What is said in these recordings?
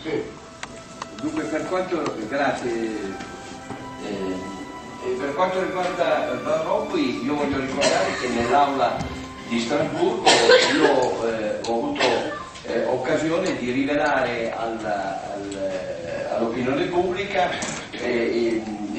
Sì. Dunque, per quanto riguarda Van Rompuy, io voglio ricordare che nell'aula di Strasburgo io ho avuto occasione di rivelare all'opinione pubblica,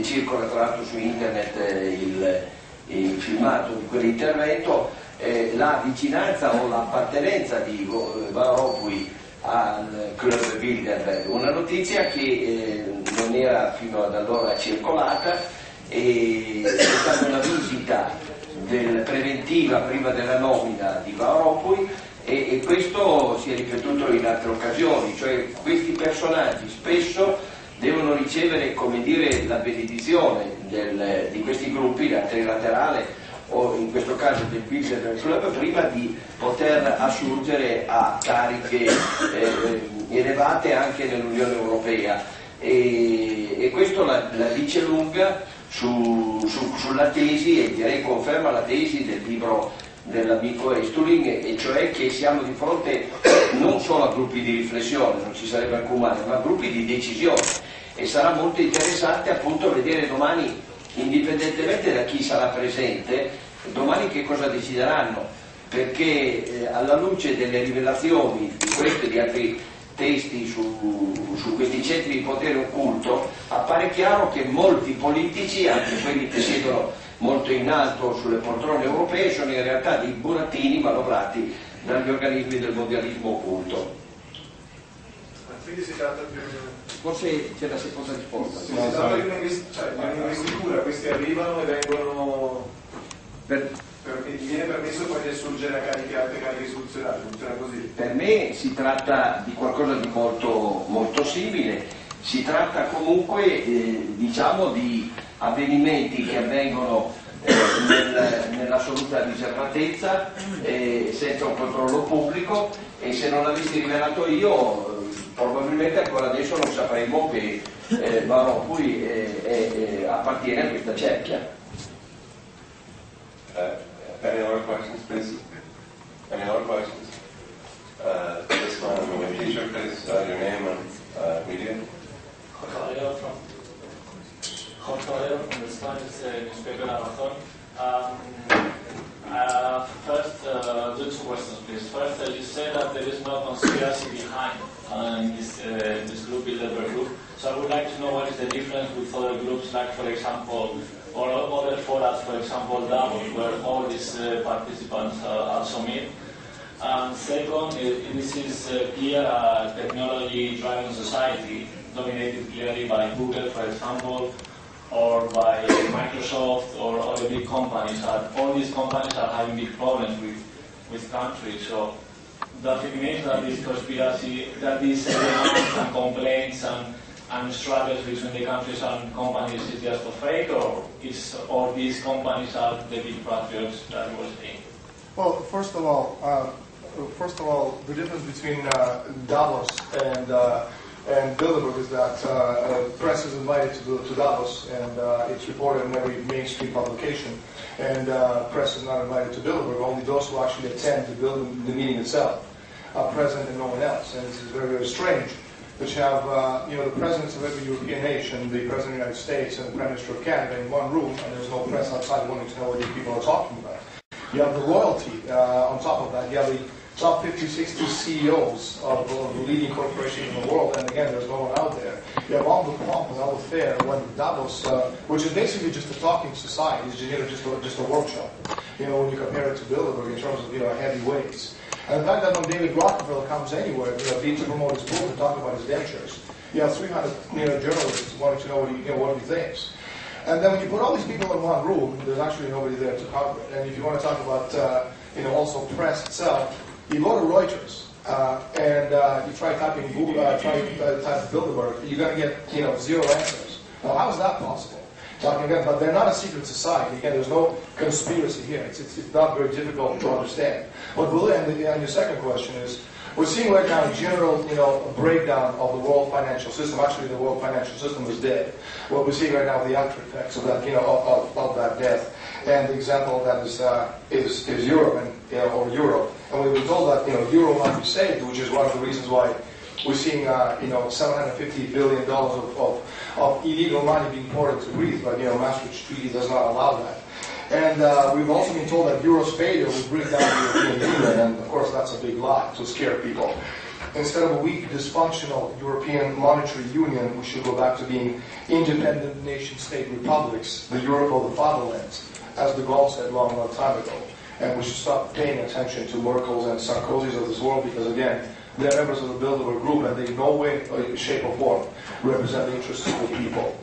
circola tra l'altro su internet il filmato di quell'intervento, la vicinanza o l'appartenenza di Van Rompuy al club Bilderberg, una notizia che non era fino ad allora circolata. C'è stata una visita preventiva prima della nomina di Van Rompuy e questo si è ripetuto in altre occasioni, cioè questi personaggi spesso devono ricevere, come dire, la benedizione di questi gruppi, la trilaterale o in questo caso del Bilderberg Club, prima di poter assurgere a cariche elevate anche nell'Unione Europea, e questo la dice lunga sulla tesi, e direi conferma la tesi del libro dell'amico Estulin, e cioè che siamo di fronte non solo a gruppi di riflessione, non ci sarebbe alcun male, ma a gruppi di decisione, e sarà molto interessante appunto vedere domani, indipendentemente da chi sarà presente, domani che cosa decideranno, perché alla luce delle rivelazioni di questo e di altri testi su questi centri di potere occulto, appare chiaro che molti politici, anche quelli che siedono molto in alto sulle poltrone europee, sono in realtà dei burattini manovrati dagli organismi del mondialismo occulto. Quindi si tratta più... Forse c'è la seconda risposta. Si tratta di un'investitura, questi arrivano e vengono... viene permesso poi di assurgere a altre cariche istituzionali, funziona così? Per me si tratta di qualcosa di molto, molto simile, si tratta comunque diciamo di avvenimenti che avvengono nell'assoluta riservatezza, senza un controllo pubblico, e se non l'avessi rivelato io probabilmente ancora adesso non sapremmo che Van Rompuy appartiene a questa cerchia. Any other questions, please? Any other questions? This one, with teacher, please, your name and media. Jorge from the Spanish newspaper Amazon. First, two questions, please. First, you said that there is no conspiracy behind this group, Bilderberg group. So I would like to know what is the difference with other groups, like, for example, or other forums, for example, Davos, where all these participants also meet. And second, this is clear technology-driven society, dominated clearly by Google, for example, or by Microsoft, or other big companies. All these companies are having big problems with countries. So does it mean that this conspiracy, that these demands and complaints and struggles between the countries and companies is just a fake, or these companies are the big patriots that you were saying? Well, first of all, the difference between Davos and Bilderberg is that press is invited to Davos, and it's reported in every mainstream publication, and press is not invited to Bilderberg. Only those who actually attend the meeting itself are present, and no one else. And this is very, very strange. That you have the presidents of every European nation, the president of the United States, and the prime minister of Canada in one room, and there's no press outside wanting to know what these people are talking about. You have the royalty on top of that. You have the top 50, 60 CEOs of the leading corporations in the world, and again, there's no one out there. You have all the pomp and all the fair when Davos, which is basically just a talking society, is just a workshop. When you compare it to Bilderberg in terms of heavy weights. And the fact that when David Rockefeller comes anywhere, to promote his book and talk about his ventures, you have 300 journalists wanting to know what he thinks. And then when you put all these people in one room, there's actually nobody there to cover it. And if you want to talk about also press itself, you go to Reuters and you try typing Google, type Bilderberg, you're going to get 0 answers. Now, how is that possible? But they're not a secret society. Again, there's no conspiracy here. It's not very difficult to understand. But and your second question is, we're seeing right now a general, a breakdown of the world financial system. Actually, the world financial system is dead. What we're seeing right now are the after effects of that, of that death. And the example of that is Europe or Europe. And we've been told that Euro might be saved, which is one of the reasons why We're seeing, $750 billion of illegal money being poured into Greece, but, Maastricht Treaty does not allow that. And we've also been told that Euros failure will bring down the European Union, and of course that's a big lie to scare people. Instead of a weak, dysfunctional European monetary union, we should go back to being independent nation-state republics, the Europe of the fatherlands, as de Gaulle said long, long time ago. And we should stop paying attention to Merkel's and Sarkozy's of this world because, again, they're members of the Bilderberg group and they in no way, shape, or form represent the interests of the people.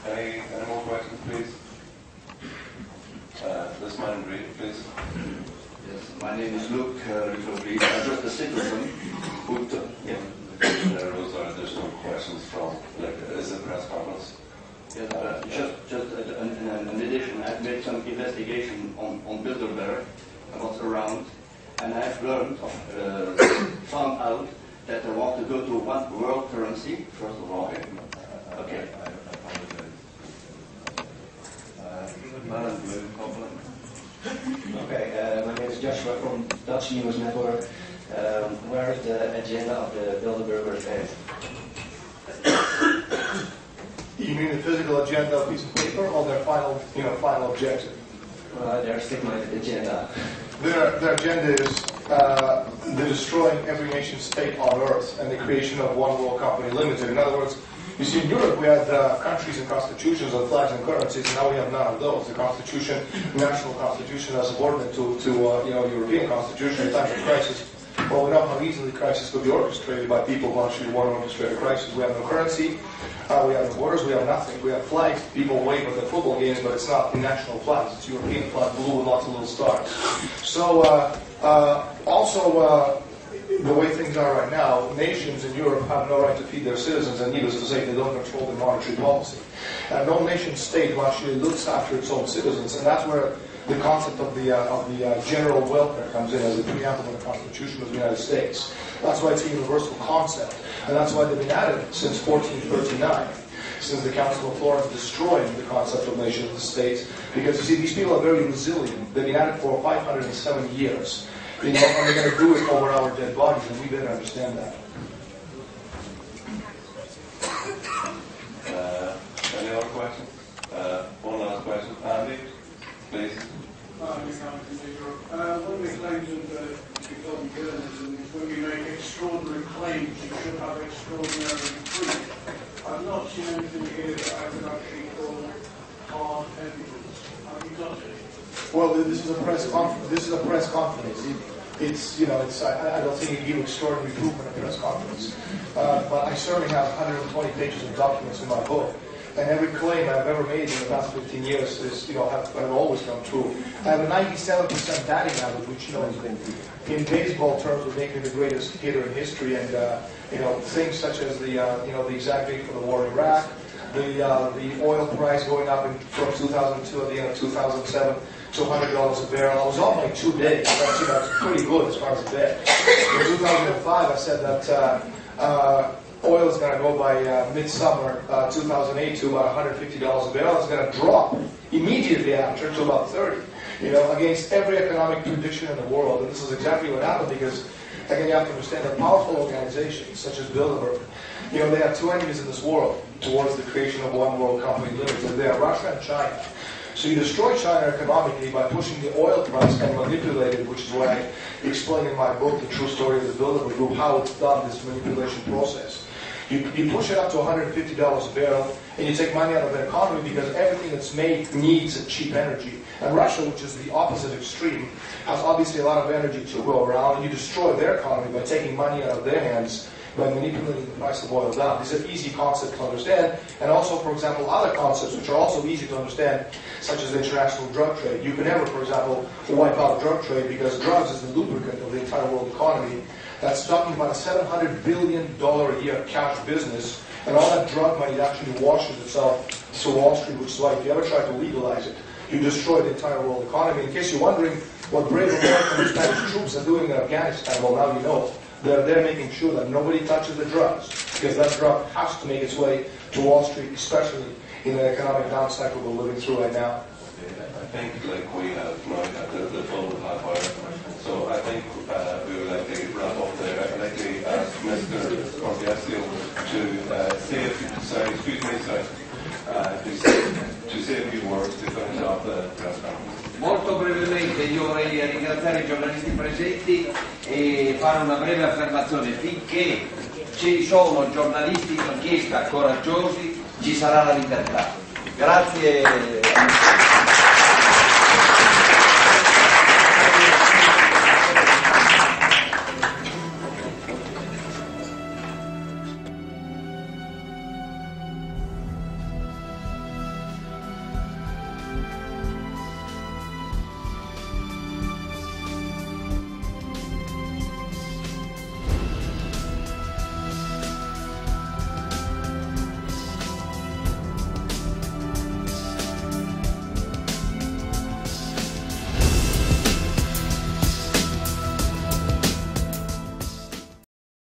Any more questions, please? This man, please. Yes, my name is Luke. I'm just a citizen who took. Yeah. Those are additional questions from, is it press conference? Yes, just in addition, I've made some investigation on Bilderberg and what's around, and I've learned, found out that I want to go to one world currency, first of all. Okay. Okay, my name is Joshua from Dutch News Network. Where is the agenda of the Bilderbergers at? You mean the physical agenda of a piece of paper or their final objective? Their stigmatized agenda. Their agenda is the destroying every nation state on earth and the creation of one world company limited. In other words, you see, in Europe we had countries and constitutions and flags and currencies, and now we have none of those. The constitution, national constitution, is subordinate to European constitution in times of crisis. Well, we know how easily crisis could be orchestrated by people who actually want to orchestrate a crisis. We have no currency, we have no borders, we have nothing. We have flags, people wave at the football games, but it's not the national flags. It's European flag, blue with lots of little stars. So, the way things are right now, nations in Europe have no right to feed their citizens, and needless to say, they don't control their monetary policy. And no nation state actually looks after its own citizens, and that's where the concept of the general welfare comes in as a preamble in the Constitution of the United States. That's why it's a universal concept, and that's why they've been at it since 1439, since the Council of Florence destroyed the concept of nations and states, because you see, these people are very resilient. They've been at it for 570 years. And they're going to do it over our dead bodies, and we better understand that. Any other questions? One last question. Andy, please. When we claim to become journalism is when we make extraordinary claims, you should have extraordinary proof. I've not seen anything here that I would actually call hard evidence. Have you got it? Well, this is a press conference. I don't think you give extraordinary proof in a press conference. But I certainly have 120 pages of documents in my book. And every claim I've ever made in the past 15 years is, have always come true. I have a 97% batting average, which, in baseball terms would make me the greatest hitter in history. And, things such as the exact date for the war in Iraq, the oil price going up from 2002 at the end of 2007 to $100 a barrel. I was on like 2 days. That's pretty good as far as a bet. In 2005, I said that oil is going to go by midsummer 2008 to about $150 a barrel. It's going to drop immediately after to about 30. Against every economic prediction in the world. And this is exactly what happened because, again, you have to understand that powerful organizations such as Bilderberg, they have two enemies in this world towards the creation of one world company limited. They are Russia and China. So you destroy China economically by pushing the oil price and manipulate it, which is why I explain in my book, The True Story of the Bilderberg Group, how it's done, this manipulation process. You push it up to $150 a barrel, and you take money out of the economy because everything that's made needs cheap energy. And Russia, which is the opposite extreme, has obviously a lot of energy to go around, and you destroy their economy by taking money out of their hands, by manipulating the price of oil down. These are easy concepts to understand, and also, for example, other concepts which are also easy to understand, such as the international drug trade. You can never, for example, wipe out drug trade because drugs is the lubricant of the entire world economy. That's talking about a $700 billion a year cash business, and all that drug money actually washes itself to Wall Street, which is why if you ever try to legalize it, you destroy the entire world economy. In case you're wondering what brave American and Spanish troops are doing in Afghanistan, well, now you know. They're there making sure that nobody touches the drugs, because that drug has to make its way to Wall Street, especially in the economic down cycle we're living through right now. I think we have now got the full half hour, so I think we would like to wrap up. Borghezio to say a few words to finish off the press conference. Molto brevemente io vorrei ringraziare i giornalisti presenti e fare una breve affermazione. Finché ci sono giornalisti d'inchiesta coraggiosi ci sarà la libertà. Grazie.